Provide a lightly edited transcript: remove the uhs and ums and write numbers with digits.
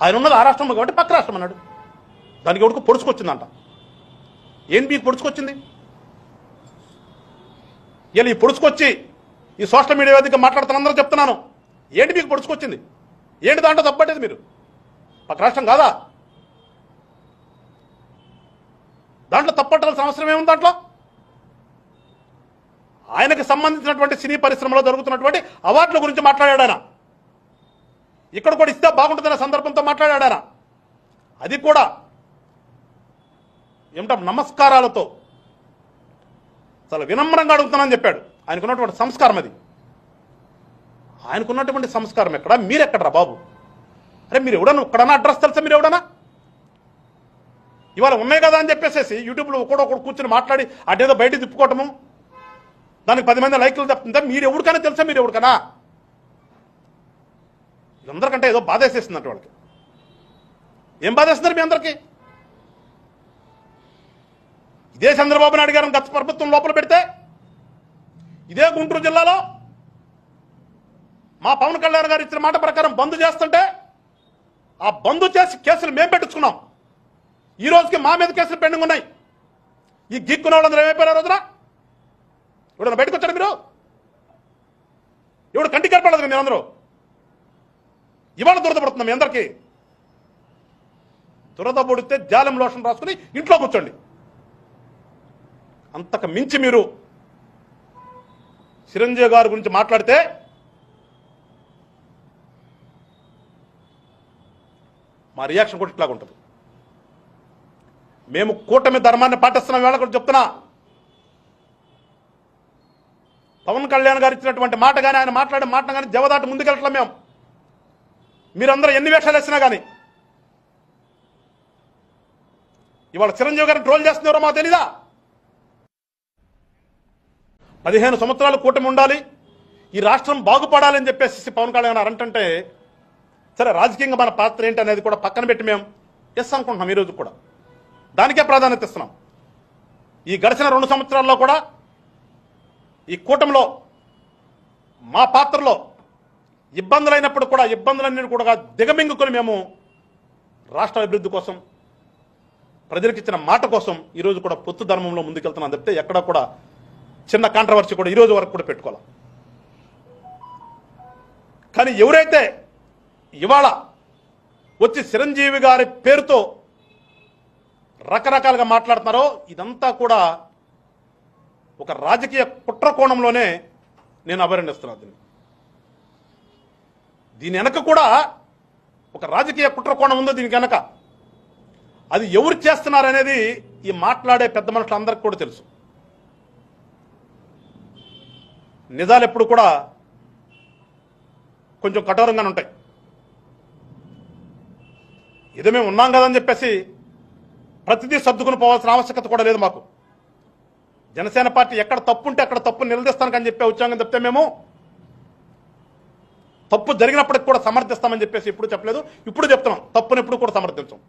ఆయన ఉన్నది ఆ రాష్ట్రంలో కాబట్టి పక్క రాష్ట్రం అన్నాడు. దానికి ఎవరికి పొడుచుకొచ్చిందంట. ఏం మీకు పొడుచుకొచ్చింది? ఇలా ఈ పొడుచుకొచ్చి ఈ సోషల్ మీడియా వేదిక మాట్లాడుతున్న అందరూ చెప్తున్నాను, ఏంటి మీకు పొడుచుకొచ్చింది? ఏంటి దాంట్లో తప్పట్టేది? మీరు పక్క రాష్ట్రం కాదా? దాంట్లో తప్పట్టాల్సిన అవసరం ఏముంది? దాంట్లో ఆయనకు సంబంధించినటువంటి సినీ పరిశ్రమలో జరుగుతున్నటువంటి అవార్డుల గురించి మాట్లాడాడానా, ఇక్కడ కూడా ఇస్తే బాగుంటుందనే సందర్భంతో మాట్లాడాడానా, అది కూడా ఏమిటో నమస్కారాలతో చాలా వినమ్రంగా అడుగుతున్నానని చెప్పాడు. ఆయనకున్నటువంటి సంస్కారం అది. ఆయనకున్నటువంటి సంస్కారం ఎక్కడ, మీరెక్కడరా బాబు? అరే మీరు ఎవడన్నా ఒక్కడన్నా అడ్రస్ తెలుసా? మీరు ఎవడన్నా ఇవాళ ఉన్నాయి కదా అని చెప్పేసి యూట్యూబ్లో ఒకడొకడు కూర్చొని మాట్లాడి అటేదో బయట తిప్పుకోవటము, దానికి 10 మంది లైక్లు తప్పుతుందా? మీరు ఎవరికైనా తెలుసా? మీరు ఎవరికైనా? అందరికంటే ఏదో బాధేసేస్తుందంట వాళ్ళకి. ఏం బాధేస్తున్నారు మీ అందరికీ? ఇదే చంద్రబాబు నాయుడు గారిని గత ప్రభుత్వం లోపల పెడితే, ఇదే గుంటూరు జిల్లాలో మా పవన్ కళ్యాణ్ గారు ఇచ్చిన మాట ప్రకారం బంద్ చేస్తుంటే ఆ బంద్ చేసి కేసులు మేము పెట్టించుకున్నాం. ఈ రోజుకి మా మీద కేసులు పెండింగ్ ఉన్నాయి. ఈ గిక్కున్న వాళ్ళందరూ ఏమైపోయారు? రోజున ఎవడన్నా బయటకు వచ్చాడు? మీరు ఎవడు కంటికి కనపడలేదు మీరందరూ. ఇవాళ దురదపడుతున్నాం మీ అందరికీ. దురదపడితే జాలం లోషన్ రాసుకుని ఇంట్లో కూర్చోండి. అంతకు మించి మీరు చిరంజీవి గారి గురించి మాట్లాడితే మా రియాక్షన్ కూడా ఇట్లాగా ఉంటుంది. మేము కూటమి ధర్మాన్ని పాటిస్తున్నాం. వేళ కూడా చెప్తున్నా, పవన్ కళ్యాణ్ గారు ఇచ్చినటువంటి మాట కానీ ఆయన మాట్లాడే మాట కానీ జవదాటి ముందుకెళ్ళట్లా. మేము మీరందరూ ఎన్ని వేషాలు వేసినా కానీ ఇవాళ చిరంజీవి గారిని ట్రోల్ చేస్తున్నారో మాకు తెలీదా? 15 సంవత్సరాలు కూటమి ఉండాలి, ఈ రాష్ట్రం బాగుపడాలని చెప్పేసి పవన్ కళ్యాణ్ గారు అంటుంటే, సరే రాజకీయంగా మన పాత్ర ఏంటి అనేది కూడా పక్కన పెట్టి మేము ఎస్ అనుకుంటున్నాం. ఈరోజు కూడా దానికే ప్రాధాన్యత ఇస్తున్నాం. ఈ గడిచిన 2 సంవత్సరాల్లో కూడా ఈ కూటమిలో మా పాత్రలో ఇబ్బందులైనప్పుడు కూడా ఇబ్బందులన్నీ కూడా దిగమింగుకొని మేము రాష్ట్ర అభివృద్ధి కోసం, ప్రజలకు ఇచ్చిన మాట కోసం ఈరోజు కూడా పొత్తు ధర్మంలో ముందుకెళ్తున్నాం తప్పితే ఎక్కడ కూడా చిన్న కాంట్రవర్సీ కూడా ఈరోజు వరకు కూడా పెట్టుకోవాలి. కానీ ఎవరైతే ఇవాళ వచ్చి చిరంజీవి గారి పేరుతో రకరకాలుగా మాట్లాడుతున్నారో ఇదంతా కూడా ఒక రాజకీయ కుట్ర కోణంలోనే నేను అభివర్ణిస్తున్నాను. దీని వెనక కూడా ఒక రాజకీయ కుట్ర కోణం ఉందో దీనికి వెనక. అది ఎవరు చేస్తున్నారనేది ఈ మాట్లాడే పెద్ద మనుషులందరికీ కూడా తెలుసు. నిజాలు ఎప్పుడు కూడా కొంచెం కఠోరంగానే ఉంటాయి. ఇది మేము ఉన్నాం కదని చెప్పేసి ప్రతిదీ సర్దుకుని పోవాల్సిన ఆవశ్యకత కూడా లేదు మాకు. జనసేన పార్టీ ఎక్కడ తప్పు ఉంటే అక్కడ తప్పు నిలదీస్తానని చెప్పే ఉద్యోగం చెప్తే మేము తప్పు జరిగినప్పటికి కూడా సమర్థిస్తామని చెప్పేసి ఎప్పుడు చెప్పలేదు. ఇప్పుడు చెప్తున్నాం, తప్పుని ఎప్పుడు కూడా సమర్థించాం.